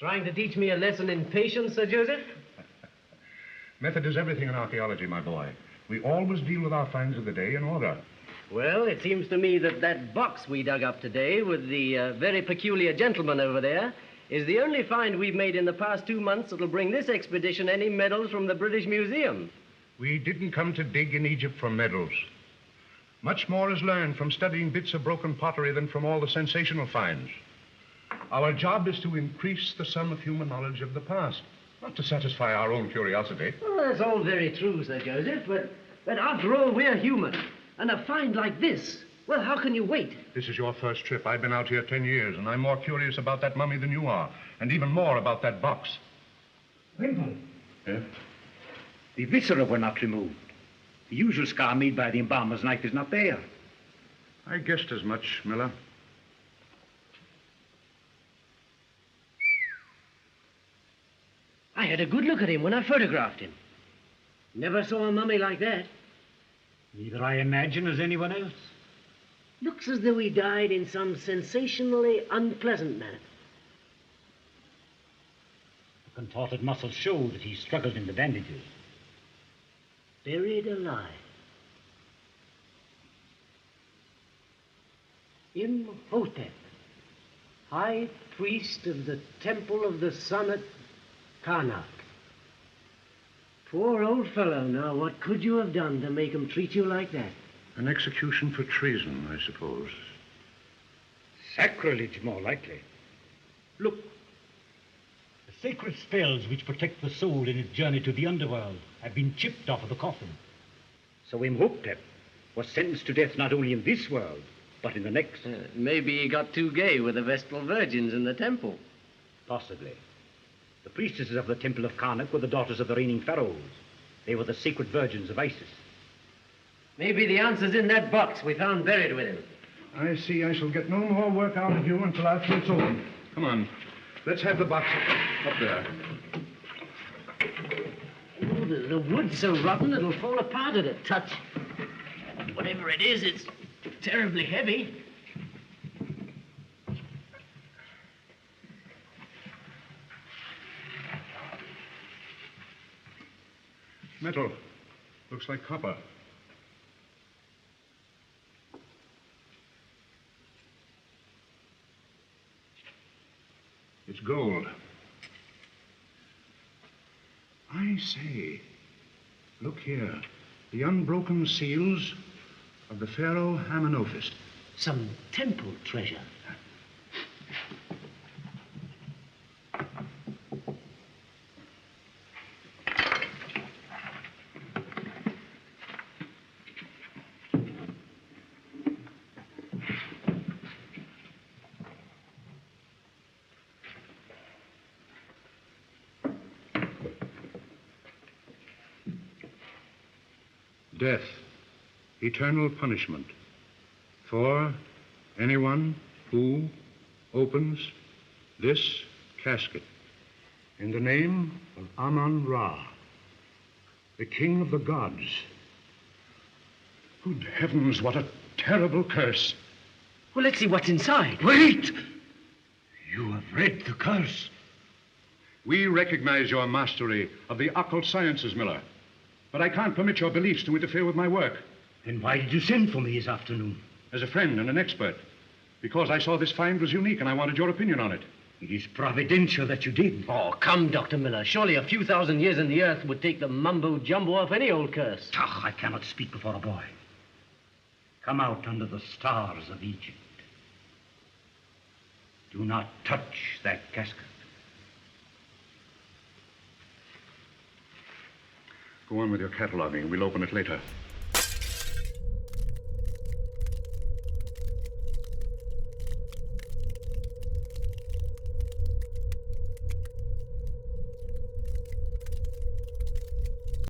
Trying to teach me a lesson in patience, Sir Joseph? Method is everything in archaeology, my boy. We always deal with our finds of the day in order. Well, it seems to me that that box we dug up today with the very peculiar gentleman over there is the only find we've made in the past 2 months that'll bring this expedition any medals from the British Museum. We didn't come to dig in Egypt for medals. Much more is learned from studying bits of broken pottery than from all the sensational finds. Our job is to increase the sum of human knowledge of the past, not to satisfy our own curiosity. Well, that's all very true, Sir Joseph, but after all, we're human. And a find like this, well, how can you wait? This is your first trip. I've been out here 10 years, and I'm more curious about that mummy than you are, and even more about that box. Whemple. Yeah? The viscera were not removed. The usual scar made by the embalmer's knife is not there. I guessed as much, Miller. I had a good look at him when I photographed him. Never saw a mummy like that. Neither I imagine as anyone else. Looks as though he died in some sensationally unpleasant manner. The contorted muscles show that he struggled in the bandages. Buried alive. Imhotep, high priest of the temple of the sun at Karnak. Poor old fellow. Now, what could you have done to make him treat you like that? An execution for treason, I suppose. Sacrilege, more likely. Look. The sacred spells which protect the soul in its journey to the underworld have been chipped off of the coffin. So Imhotep was sentenced to death not only in this world, but in the next. Maybe he got too gay with the Vestal Virgins in the temple. Possibly. The priestesses of the temple of Karnak were the daughters of the reigning pharaohs. They were the sacred virgins of Isis. Maybe the answer's in that box we found buried with him. I see I shall get no more work out of you until after it's over. Come on. Let's have the box up there. Oh, the wood's so rotten it'll fall apart at a touch. Whatever it is, it's terribly heavy. Metal. Looks like copper. It's gold. I say, look here. The unbroken seals of the pharaoh Amenophis. Some temple treasure. Death, eternal punishment for anyone who opens this casket in the name of Amun-Ra, the king of the gods. Good heavens, what a terrible curse. Well, let's see what's inside. Wait! You have read the curse. We recognize your mastery of the occult sciences, Miller. But I can't permit your beliefs to interfere with my work. Then why did you send for me this afternoon? As a friend and an expert. Because I saw this find was unique and I wanted your opinion on it. It is providential that you did. Oh, come, Dr. Miller. Surely a few thousand years in the earth would take the mumbo-jumbo off any old curse. I cannot speak before a boy. Come out under the stars of Egypt. Do not touch that casket. Go on with your cataloging. We'll open it later.